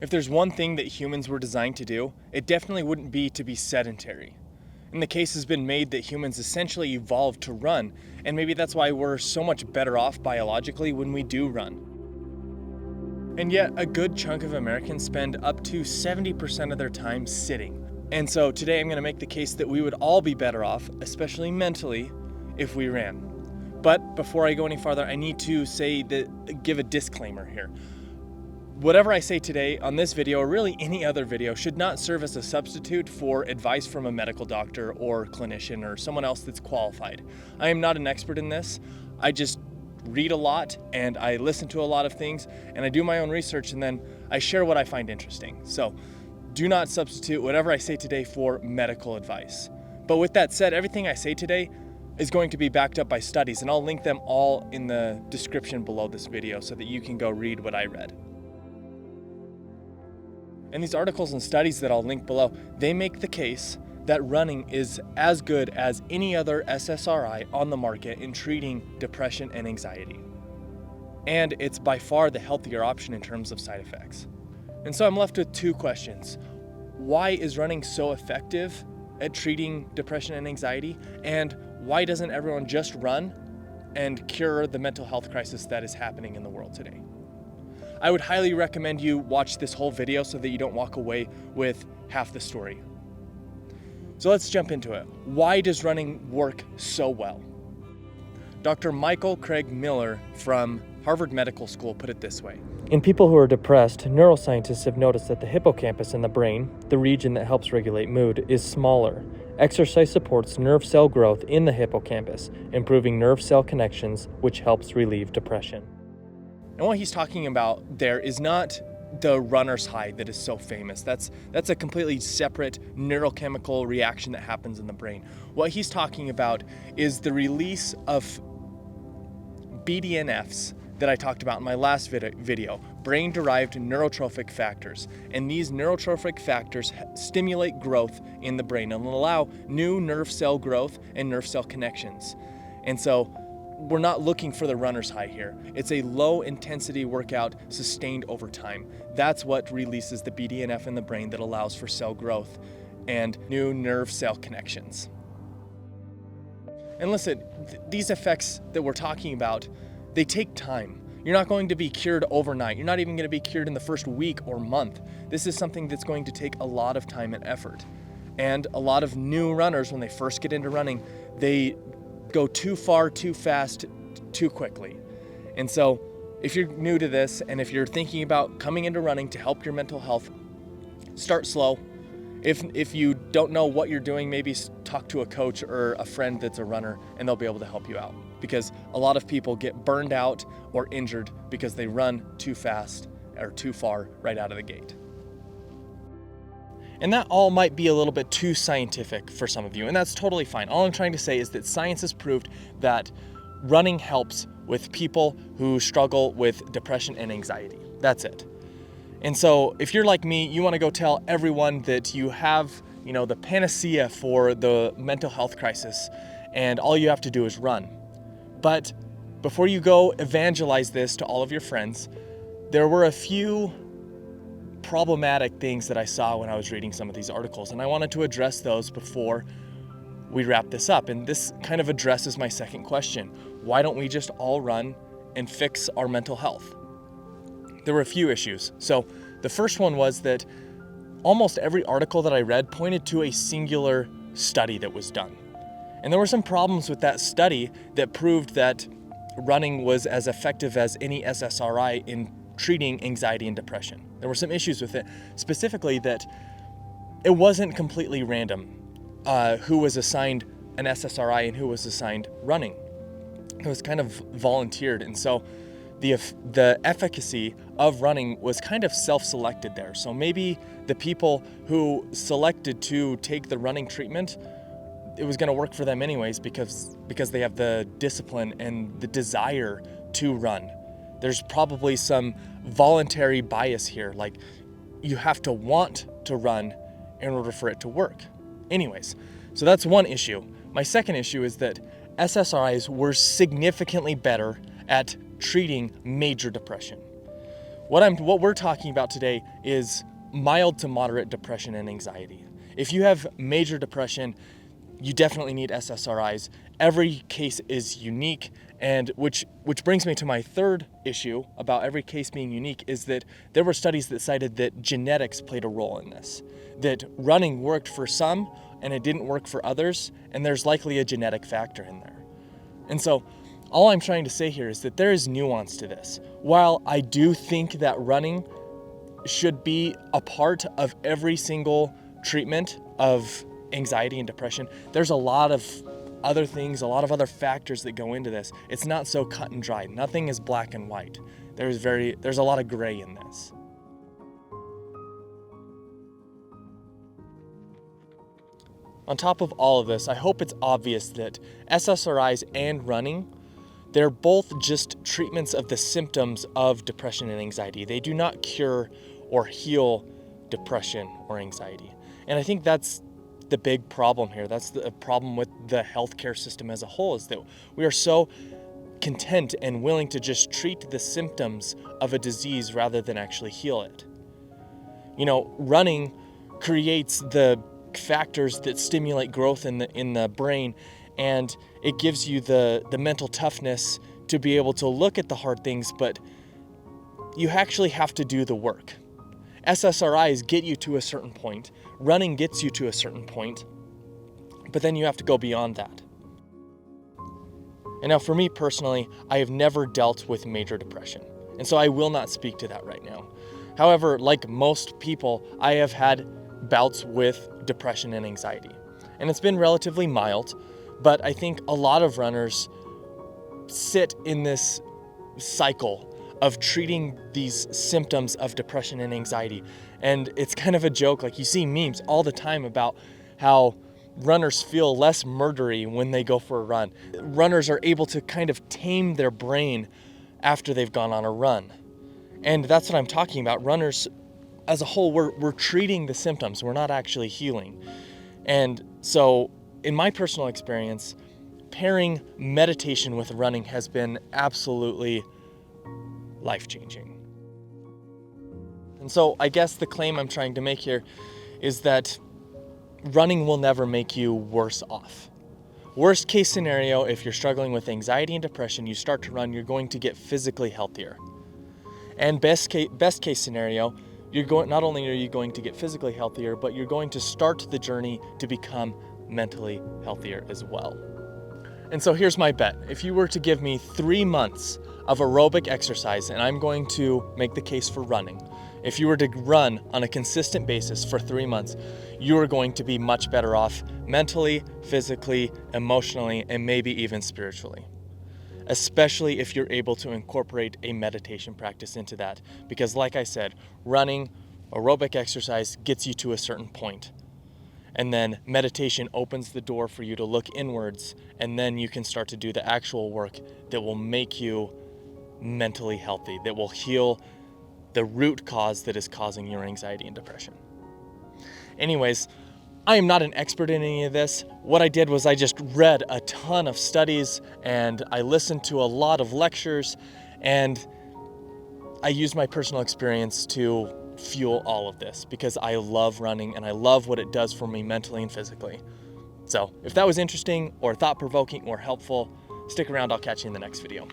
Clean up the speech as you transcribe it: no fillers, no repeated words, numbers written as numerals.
If there's one thing that humans were designed to do, it definitely wouldn't be to be sedentary. And the case has been made that humans essentially evolved to run, and maybe that's why we're so much better off biologically when we do run. And yet, a good chunk of Americans spend up to 70% of their time sitting. And so today I'm going to make the case that we would all be better off, especially mentally, if we ran. But before I go any farther, I need to give a disclaimer here. Whatever I say today on this video, or really any other video, should not serve as a substitute for advice from a medical doctor or clinician or someone else that's qualified. I am not an expert in this. I just read a lot and I listen to a lot of things and I do my own research and then I share what I find interesting. So do not substitute whatever I say today for medical advice. But with that said, everything I say today is going to be backed up by studies, and I'll link them all in the description below this video so that you can go read what I read. And these articles and studies that I'll link below, they make the case that running is as good as any other SSRI on the market in treating depression and anxiety. And it's by far the healthier option in terms of side effects. And so I'm left with two questions. Why is running so effective at treating depression and anxiety? And why doesn't everyone just run and cure the mental health crisis that is happening in the world today? I would highly recommend you watch this whole video so that you don't walk away with half the story. So let's jump into it. Why does running work so well? Dr. Michael Craig Miller from Harvard Medical School put it this way. In people who are depressed, neuroscientists have noticed that the hippocampus in the brain, the region that helps regulate mood, is smaller. Exercise supports nerve cell growth in the hippocampus, improving nerve cell connections, which helps relieve depression. And what he's talking about there is not the runner's high that is so famous. That's a completely separate neurochemical reaction that happens in the brain. What he's talking about is the release of BDNFs that I talked about in my last video, brain-derived neurotrophic factors. And these neurotrophic factors stimulate growth in the brain and allow new nerve cell growth and nerve cell connections. And so we're not looking for the runner's high here. It's a low intensity workout sustained over time. That's what releases the BDNF in the brain that allows for cell growth and new nerve cell connections. And listen, these effects that we're talking about, they take time. You're not going to be cured overnight. You're not even going to be cured in the first week or month. This is something that's going to take a lot of time and effort. And a lot of new runners, when they first get into running, they go too far, too fast, too quickly. And so if you're new to this and if you're thinking about coming into running to help your mental health, start slow. If you don't know what you're doing, maybe talk to a coach or a friend that's a runner and they'll be able to help you out. Because a lot of people get burned out or injured because they run too fast or too far right out of the gate. And that all might be a little bit too scientific for some of you, and that's totally fine. All I'm trying to say is that science has proved that running helps with people who struggle with depression and anxiety. That's it. And so if you're like me, you want to go tell everyone that you have, the panacea for the mental health crisis, and all you have to do is run. But before you go evangelize this to all of your friends, there were a few problematic things that I saw when I was reading some of these articles, and I wanted to address those before we wrap this up. And this kind of addresses my second question. Why don't we just all run and fix our mental health? There were a few issues. So the first one was that almost every article that I read pointed to a singular study that was done. And there were some problems with that study that proved that running was as effective as any SSRI in treating anxiety and depression. There were some issues with it, specifically that it wasn't completely random who was assigned an SSRI and who was assigned running. It was kind of volunteered, and so the efficacy of running was kind of self-selected there. So maybe the people who selected to take the running treatment, it was going to work for them anyways because they have the discipline and the desire to run. There's probably some voluntary bias here, like you have to want to run in order for it to work. Anyways, so that's one issue. My second issue is that SSRIs were significantly better at treating major depression. What we're talking about today is mild to moderate depression and anxiety. If you have major depression, you definitely need SSRIs. Every case is unique, and which brings me to my third issue about every case being unique is that there were studies that cited that genetics played a role in this. That running worked for some and it didn't work for others, and there's likely a genetic factor in there. And so all I'm trying to say here is that there is nuance to this. While I do think that running should be a part of every single treatment of anxiety and depression, there's a lot of other things, a lot of other factors that go into this. It's not so cut and dry. Nothing is black and white. There's a lot of gray in this. On top of all of this, I hope it's obvious that SSRIs and running, they're both just treatments of the symptoms of depression and anxiety. They do not cure or heal depression or anxiety. And I think that's the big problem here. That's the problem with the healthcare system as a whole, is that we are so content and willing to just treat the symptoms of a disease rather than actually heal it. You know, running creates the factors that stimulate growth in the brain, and it gives you the mental toughness to be able to look at the hard things, but you actually have to do the work. SSRIs get you to a certain point, running gets you to a certain point, but then you have to go beyond that. And now for me personally, I have never dealt with major depression, and so I will not speak to that right now. However, like most people, I have had bouts with depression and anxiety, and it's been relatively mild, but I think a lot of runners sit in this cycle of treating these symptoms of depression and anxiety. And it's kind of a joke, like you see memes all the time about how runners feel less murdery when they go for a run. Runners are able to kind of tame their brain after they've gone on a run. And that's what I'm talking about. Runners as a whole, we're treating the symptoms, we're not actually healing. And so in my personal experience, pairing meditation with running has been absolutely life-changing. And so I guess the claim I'm trying to make here is that running will never make you worse off. Worst case scenario, if you're struggling with anxiety and depression, you start to run, you're going to get physically healthier. And best case scenario, not only are you going to get physically healthier, but you're going to start the journey to become mentally healthier as well. And so here's my bet. If you were to give me 3 months of aerobic exercise, and I'm going to make the case for running, if you were to run on a consistent basis for 3 months, you are going to be much better off mentally, physically, emotionally, and maybe even spiritually. Especially if you're able to incorporate a meditation practice into that. Because like I said, running, aerobic exercise gets you to a certain point. And then meditation opens the door for you to look inwards, and then you can start to do the actual work that will make you mentally healthy, that will heal the root cause that is causing your anxiety and depression. Anyways, I am not an expert in any of this. What I did was I just read a ton of studies and I listened to a lot of lectures, and I used my personal experience to fuel all of this because I love running and I love what it does for me mentally and physically. So if that was interesting or thought-provoking or helpful, stick around, I'll catch you in the next video.